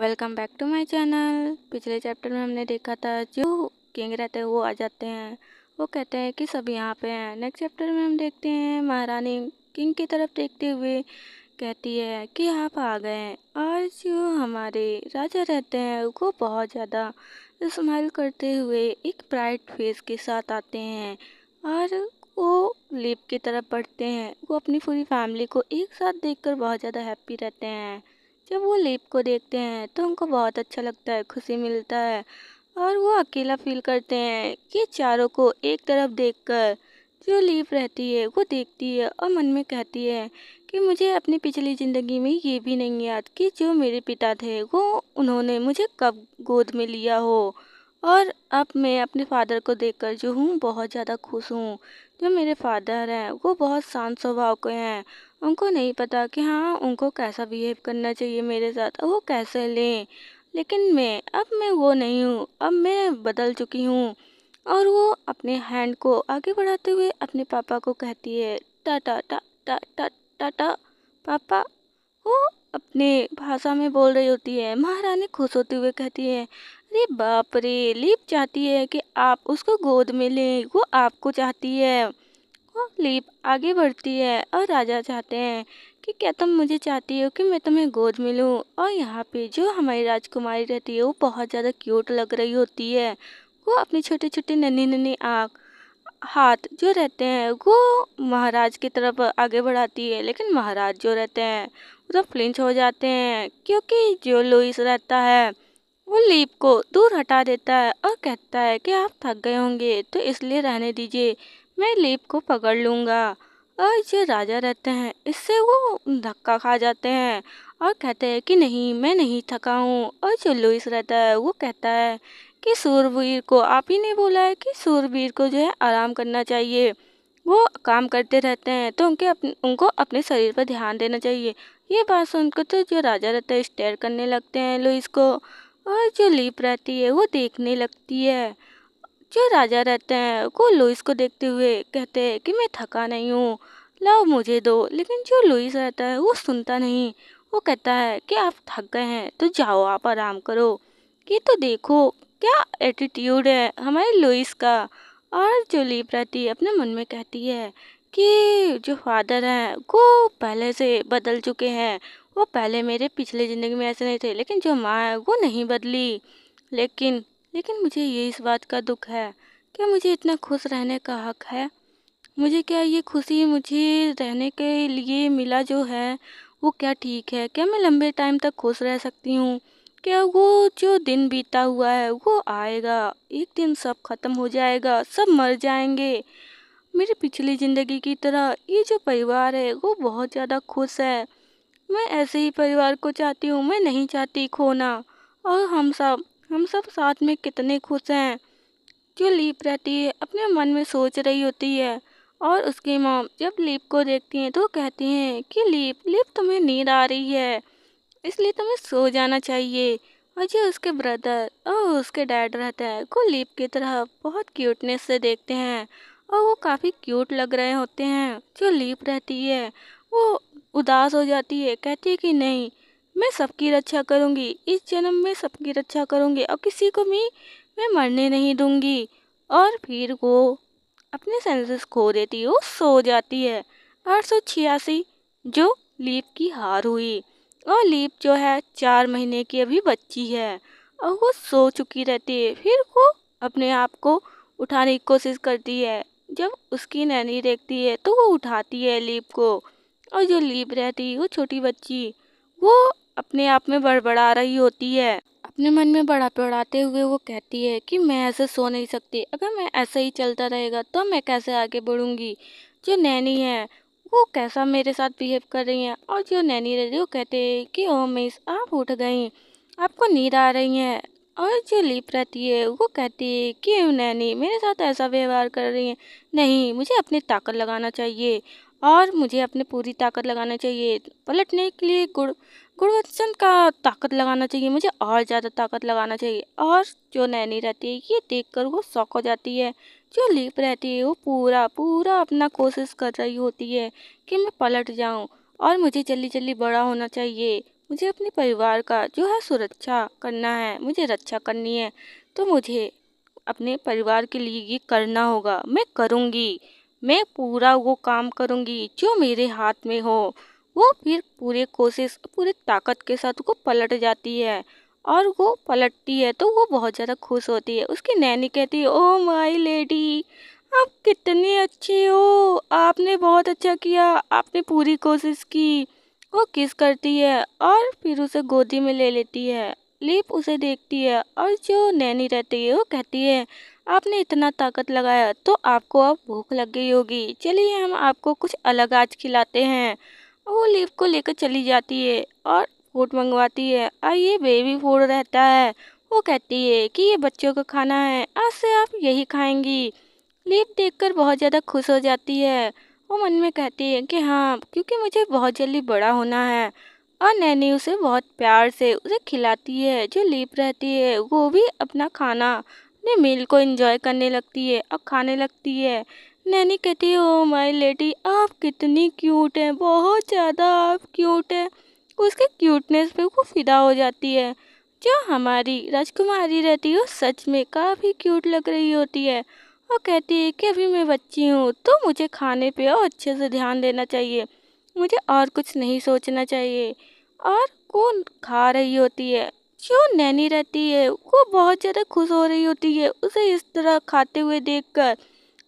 Welcome back to my channel. पिछले chapter में हमने देखा था जो किंग रहते हैं वो आ जाते हैं। वो कहते हैं कि सब यहाँ पे हैं। नेक्स्ट चैप्टर में हम देखते हैं महारानी किंग की तरफ देखते हुए कहती है कि आप आ गए हैं। और जो हमारे राजा रहते हैं वो बहुत ज़्यादा स्माइल करते हुए एक ब्राइट फेस के साथ आते हैं और वो लीप की तरफ बढ़ते हैं। वो अपनी पूरी फैमिली को एक साथ देखकर बहुत ज़्यादा हैप्पी रहते हैं। जब वो लीप को देखते हैं तो उनको बहुत अच्छा लगता है, खुशी मिलता है और वो अकेला फील करते हैं कि चारों को एक तरफ देखकर जो लीप रहती है वो देखती है और मन में कहती है कि मुझे अपनी पिछली ज़िंदगी में ये भी नहीं याद कि जो मेरे पिता थे वो उन्होंने मुझे कब गोद में लिया हो। और अब मैं अपने फादर को देखकर जो हूँ बहुत ज़्यादा खुश हूँ। जो मेरे फादर हैं वो बहुत शांत स्वभाव के हैं। उनको नहीं पता कि हाँ उनको कैसा बिहेव करना चाहिए मेरे साथ, वो कैसे लें। लेकिन अब मैं वो नहीं हूँ, अब मैं बदल चुकी हूँ। और वो अपने हैंड को आगे बढ़ाते हुए अपने पापा को कहती है टाटा टा टा टा टाटा पापा। वो अपने भाषा में बोल रही होती है। महारानी खुश होते हुए कहती है अरे बाप रे, लीप चाहती है कि आप उसको गोद में लें, वो आपको चाहती है। वो लीप आगे बढ़ती है और राजा चाहते हैं कि क्या तुम मुझे चाहती हो कि मैं तुम्हें गोद में लूं। और यहाँ पे जो हमारी राजकुमारी रहती है वो बहुत ज़्यादा क्यूट लग रही होती है। वो अपनी छोटी छोटी नन्ही नन्ही आँख हाथ जो रहते हैं वो महाराज की तरफ आगे बढ़ाती है। लेकिन महाराज जो रहते हैं वो तो फ्लिंच हो जाते हैं क्योंकि जो लुइस रहता है वो लीप को दूर हटा देता है और कहता है कि आप थक गए होंगे तो इसलिए रहने दीजिए, मैं लीप को पकड़ लूँगा। और जो राजा रहते हैं इससे वो धक्का खा जाते हैं और कहते हैं कि नहीं, मैं नहीं थका हूँ। और जो लुइस रहता है वो कहता है कि सूरवीर को आप ही ने बोला है कि सूरवीर को जो है आराम करना चाहिए, वो काम करते रहते हैं तो उनको अपने शरीर पर ध्यान देना चाहिए। ये बात सुनकर तो जो राजा रहता है स्टेयर करने लगते हैं लुइस को। और जो लीप रहती है वो देखने लगती है। जो राजा रहते हैं वो लुइस को देखते हुए कहते हैं कि मैं थका नहीं हूँ, लाओ मुझे दो। लेकिन जो लुइस रहता है वो सुनता नहीं। वो कहता है कि आप थक गए हैं तो जाओ आप आराम करो। ये तो देखो क्या एटीट्यूड है हमारे लुइस का। और जो लीप रहती है अपने मन में कहती है कि जो फादर हैं वो पहले से बदल चुके हैं। वो पहले मेरे पिछले ज़िंदगी में ऐसे नहीं थे, लेकिन जो माँ है वो नहीं बदली। लेकिन लेकिन मुझे ये इस बात का दुख है, क्या मुझे इतना खुश रहने का हक है? मुझे क्या ये खुशी मुझे रहने के लिए मिला जो है वो क्या ठीक है? क्या मैं लंबे टाइम तक खुश रह सकती हूँ? क्या वो जो दिन बीता हुआ है वो आएगा, एक दिन सब खत्म हो जाएगा, सब मर जाएंगे। मेरी पिछली ज़िंदगी की तरह ये जो परिवार है वो बहुत ज़्यादा खुश है। मैं ऐसे ही परिवार को चाहती हूँ, मैं नहीं चाहती खोना। और हम सब साथ में कितने खुश हैं। जो लीप रहती है अपने मन में सोच रही होती है। और उसकी मॉम जब लीप को देखती हैं तो कहती हैं कि लीप लीप तुम्हें नींद आ रही है, इसलिए तुम्हें सो जाना चाहिए। और जो उसके ब्रदर और उसके डैड रहता है वो लीप की तरह बहुत क्यूटनेस से देखते हैं और वो काफ़ी क्यूट लग रहे होते हैं। जो लीप रहती है वो उदास हो जाती है, कहती है कि नहीं, मैं सबकी रक्षा करूंगी, इस जन्म में सबकी रक्षा करूंगी और किसी को भी मैं मरने नहीं दूंगी। और फिर वो अपने सेंसेस खो देती है, वो सो जाती है। 886 जो लीप की हार हुई। और लीप जो है 4 महीने की अभी बच्ची है और वो सो चुकी रहती है। फिर वो अपने आप को उठाने की कोशिश करती है। जब उसकी नैनी देखती है तो वो उठाती है लीप को। और जो लीप रहती है वो छोटी बच्ची वो अपने आप में बड़बड़ा रही होती है। अपने मन में बड़बड़ाते हुए वो कहती है कि मैं ऐसे सो नहीं सकती, अगर मैं ऐसे ही चलता रहेगा तो मैं कैसे आगे बढ़ूंगी। जो नैनी है वो कैसा मेरे साथ बिहेव कर रही है। और जो नैनी रहती है वो कहते हैं कि ओ मिस, आप उठ गई, आपको नींद आ रही है। और जो लीप रहती है वो कहती है कि नैनी मेरे साथ ऐसा व्यवहार कर रही है, नहीं, मुझे अपनी ताकत लगाना चाहिए और मुझे अपनी पूरी ताकत लगाना चाहिए। पलटने के लिए गुड़वत्सन का ताकत लगाना चाहिए, मुझे और ज़्यादा ताकत लगाना चाहिए। और जो नैनी रहती है ये देखकर वो शॉक हो जाती है। जो लीप रहती है वो पूरा पूरा अपना कोशिश कर रही होती है कि मैं पलट जाऊं और मुझे जल्दी जल्दी बड़ा होना चाहिए, मुझे अपने परिवार का जो है सुरक्षा करना है, मुझे रक्षा करनी है, तो मुझे अपने परिवार के लिए ये करना होगा। मैं करूँगी, मैं पूरा वो काम करूँगी जो मेरे हाथ में हो। वो फिर पूरी कोशिश, पूरी ताकत के साथ वो पलट जाती है और वो पलटती है तो वो बहुत ज़्यादा खुश होती है। उसकी नैनी कहती है, ओ माई लेडी, आप कितनी अच्छी हो, आपने बहुत अच्छा किया, आपने पूरी कोशिश की। वो किस करती है और फिर उसे गोदी में ले लेती है। लीप उसे देखती है और जो नैनी रहती है वो कहती है, आपने इतना ताकत लगाया तो आपको अब भूख लग गई होगी, चलिए हम आपको कुछ अलग आज खिलाते हैं। वो लीप को लेकर चली जाती है और फूड मंगवाती है और ये बेबी फूड रहता है। वो कहती है कि ये बच्चों का खाना है, आज से आप यही खाएंगी। लीप देखकर बहुत ज़्यादा खुश हो जाती है। वो मन में कहती है कि हाँ, क्योंकि मुझे बहुत जल्दी बड़ा होना है। और नैनी उसे बहुत प्यार से उसे खिलाती है। जो लीप रहती है वो भी अपना खाना, अपने मील को एंजॉय करने लगती है और खाने लगती है। नैनी कहती है, ओ माय लेडी, आप कितनी क्यूट हैं, बहुत ज़्यादा आप क्यूट हैं। उसके क्यूटनेस पे वो फिदा हो जाती है। जो हमारी राजकुमारी रहती है वो सच में काफ़ी क्यूट लग रही होती है और कहती है कि अभी मैं बच्ची हूँ तो मुझे खाने पे और अच्छे से ध्यान देना चाहिए, मुझे और कुछ नहीं सोचना चाहिए। और वो खा रही होती है। जो नैनी रहती है वो बहुत ज़्यादा खुश हो रही होती है उसे इस तरह खाते हुए देखकर।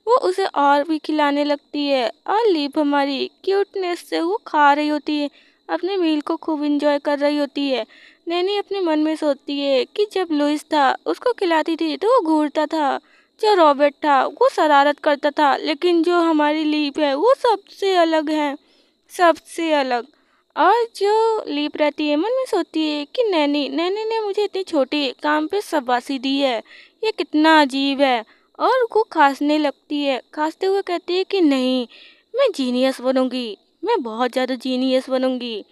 वो उसे और भी खिलाने लगती है और लीप हमारी क्यूटनेस से वो खा रही होती है, अपने मील को खूब इंजॉय कर रही होती है। नैनी अपने मन में सोचती है कि जब लुइस था उसको खिलाती थी तो वो घूरता था, जो रॉबर्ट था वो शरारत करता था, लेकिन जो हमारी लीप है वो सबसे अलग है, सबसे अलग। और जो लीप रहती है मन में सोचती है कि नैनी नैनी ने मुझे इतनी छोटी काम पे शाबाशी दी है, ये कितना अजीब है। और वो खांसने लगती है, खांसते हुए कहती है कि नहीं, मैं जीनियस बनूंगी, मैं बहुत ज़्यादा जीनियस बनूंगी।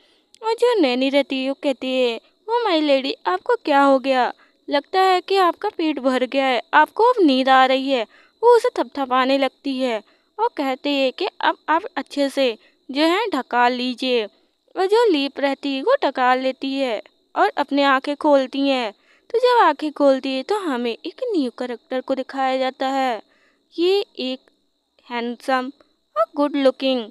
और जो नैनी रहती है वो कहती है, ओ माय लेडी, आपको क्या हो गया, लगता है कि आपका पेट भर गया है, आपको अब नींद आ रही है। वो उसे थपथपाने लगती है और कहती है कि अब आप अच्छे से जो है ढका लीजिए। और जो लीप रहती है वो ढका लेती है और अपनी आंखें खोलती हैं। तो जब आंखें खोलती है तो हमें एक न्यू कैरेक्टर को दिखाया जाता है। ये एक हैंडसम और गुड लुकिंग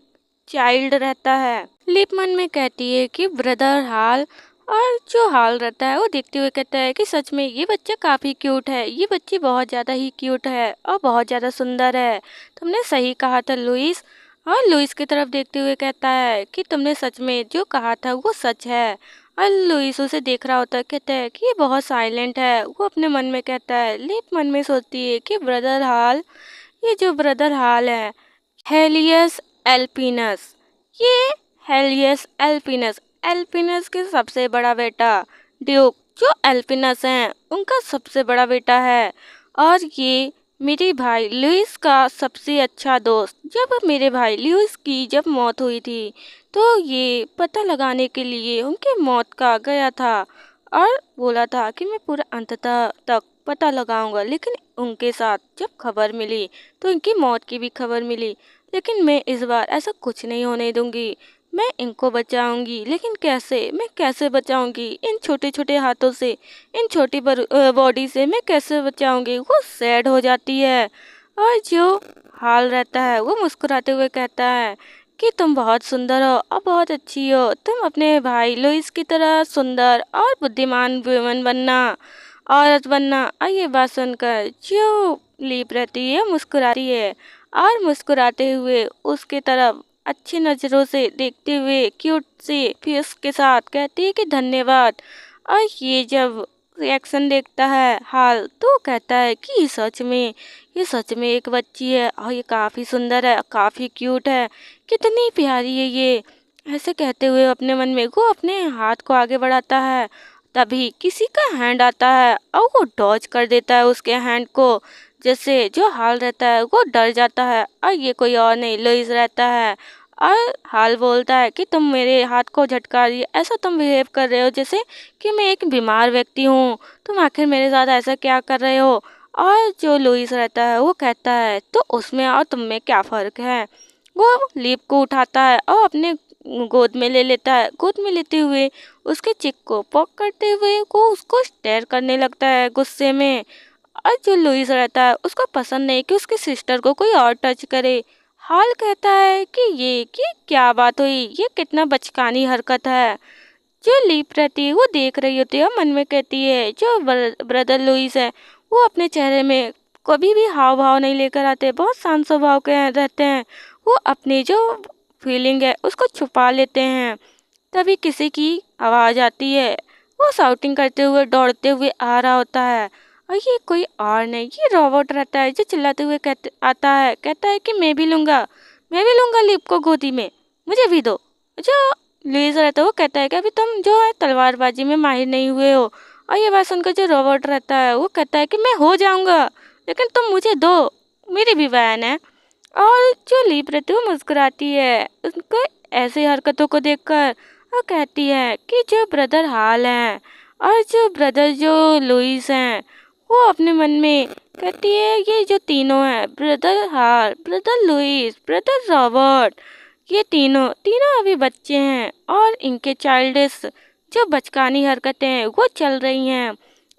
चाइल्ड रहता है। लिप मन में कहती है कि ब्रदर हाल, और जो हाल रहता है वो देखते हुए कहता है कि सच में ये बच्चा काफ़ी क्यूट है, ये बच्ची बहुत ज़्यादा ही क्यूट है और बहुत ज़्यादा सुंदर है, तुमने सही कहा था लुइस। और लुइस की तरफ देखते हुए कहता है कि तुमने सच में जो कहा था वो सच है। और लुइस उसे देख रहा होता है, कहता है कि ये बहुत साइलेंट है। वो अपने मन में कहता है, लिप मन में सोचती है कि ब्रदर हाल, ये जो ब्रदर हाल है, हेलियस एल्पिनस, ये हेलियस एल्पिनस, एल्पिनस के सबसे बड़ा बेटा ड्यूक, जो एल्पिनस हैं उनका सबसे बड़ा बेटा है। और ये मेरे भाई लुइस का सबसे अच्छा दोस्त। जब मेरे भाई लुइस की जब मौत हुई थी तो ये पता लगाने के लिए उनकी मौत का गया था और बोला था कि मैं पूरा अंततः तक पता लगाऊंगा, लेकिन उनके साथ जब खबर मिली तो इनकी मौत की भी खबर मिली। लेकिन मैं इस बार ऐसा कुछ नहीं होने दूंगी, मैं इनको बचाऊंगी। लेकिन कैसे, मैं कैसे बचाऊंगी इन छोटे छोटे हाथों से, इन छोटी बॉडी से मैं कैसे बचाऊंगी। वो सैड हो जाती है और जो हाल रहता है वो मुस्कुराते हुए कहता है कि तुम बहुत सुंदर हो और बहुत अच्छी हो, तुम अपने भाई लुइस की तरह सुंदर और बुद्धिमान वुमन बनना, औरत बनना। और ये बात सुनकर जो लीप रहती है मुस्कुराती है और मुस्कुराते हुए उसके तरफ अच्छी नज़रों से देखते हुए क्यूट से फेस के साथ कहती है कि धन्यवाद। और ये जब रिएक्शन देखता है हाल तो कहता है कि ये सच में एक बच्ची है और ये काफ़ी सुंदर है, काफ़ी क्यूट है, कितनी प्यारी है ये। ऐसे कहते हुए अपने मन में वो अपने हाथ को आगे बढ़ाता है। तभी किसी का हैंड आता है और वो डॉज कर देता है उसके हैंड को। जैसे जो हाल रहता है वो डर जाता है और ये कोई और नहीं लुइस रहता है। और हाल बोलता है कि तुम मेरे हाथ को झटका रही, ऐसा तुम बिहेव कर रहे हो जैसे कि मैं एक बीमार व्यक्ति हूँ, तुम आखिर मेरे साथ ऐसा क्या कर रहे हो। और जो लुइस रहता है वो कहता है तो उसमें और तुम में क्या फ़र्क है। वो लीप को उठाता है और अपने गोद में ले लेता है। गोद में लेते हुए उसके चिक को पॉक करते हुए वो उसको स्टेयर करने लगता है गुस्से में। और जो लुइस रहता है उसको पसंद नहीं कि उसकी सिस्टर को कोई और टच करे। हाल कहता है कि क्या बात हुई, ये कितना बचकानी हरकत है। जो लीप रहती है वो देख रही होती है और मन में कहती है जो ब्रदर लुइस है वो अपने चेहरे में कभी भी हाव भाव नहीं लेकर आते, बहुत शांत स्वभाव के रहते हैं। वो अपनी जो फीलिंग है उसको छुपा लेते हैं। तभी किसी की आवाज़ आती है। वो शाउटिंग करते हुए दौड़ते हुए आ रहा होता है और ये कोई और नहीं, ये रोबोट रहता है जो चिल्लाते हुए कहता है कि मैं भी लूँगा लीप को गोदी में, मुझे भी दो। जो लुइस रहता है वो कहता है कि अभी तुम जो है तलवारबाजी में माहिर नहीं हुए हो। और ये बात सुनकर जो रोबोट रहता है वो कहता है कि मैं हो जाऊँगा, लेकिन तुम मुझे दो, मेरी भी बहन है। और जो लीप रहती है वो मुस्कुराती है उनको ऐसी हरकतों को देखकर और कहती है कि जो ब्रदर हाल हैं और जो ब्रदर जो लुइस हैं वो अपने मन में कहती है ये जो तीनों हैं, ब्रदर हाल, ब्रदर लुइस, ब्रदर रॉबर्ट, ये तीनों तीनों अभी बच्चे हैं और इनके चाइल्डिश जो बचकानी हरकतें हैं वो चल रही हैं।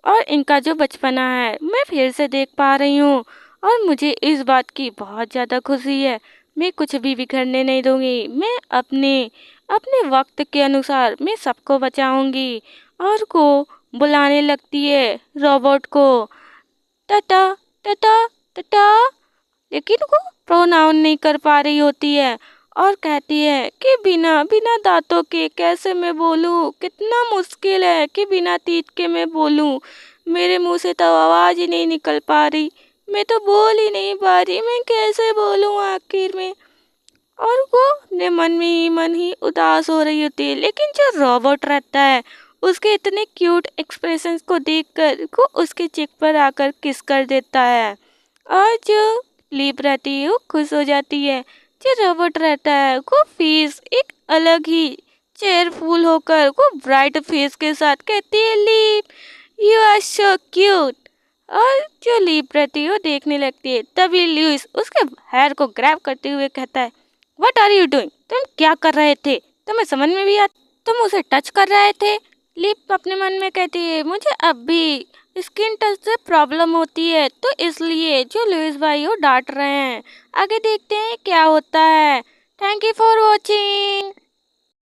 और इनका जो बचपना है मैं फिर से देख पा रही हूँ और मुझे इस बात की बहुत ज़्यादा खुशी है। मैं कुछ भी बिखरने नहीं दूंगी, मैं अपने अपने वक्त के अनुसार मैं सबको बचाऊंगी। और को बुलाने लगती है रोबोट को, टाटा टाटा टाटा, लेकिन वो प्रोनाउन नहीं कर पा रही होती है और कहती है कि बिना बिना दांतों के कैसे मैं बोलूँ, कितना मुश्किल है कि बिना तीत के मैं बोलूँ, मेरे मुंह से तो आवाज़ ही नहीं निकल पा रही, मैं तो बोल ही नहीं पा रही, मैं कैसे बोलूँ आखिर में। और वो अपने मन ही उदास हो रही होती है। लेकिन जो रोबोट रहता है उसके इतने क्यूट एक्सप्रेशंस को देखकर वो उसके चिक पर आकर किस कर देता है। और जो लीप रहती है वो खुश हो जाती है। जो रोबोट रहता है वो फेस एक अलग ही चेयरफुल होकर वो ब्राइट फेस के साथ कहती है leap you are so cute. और जो लीप रहती है वो देखने लगती है। तभी लुइस उसके हेयर को ग्रैब करते हुए कहता है व्हाट आर यू डूइंग, तुम क्या कर रहे थे, तुम्हें समझ में भी आ, तुम उसे टच कर रहे थे। लिप अपने मन में कहती है मुझे अब भी स्किन टच से प्रॉब्लम होती है, तो इसलिए जो लुइस भाई वो डांट रहे हैं। आगे देखते हैं क्या होता है। Thank you for watching.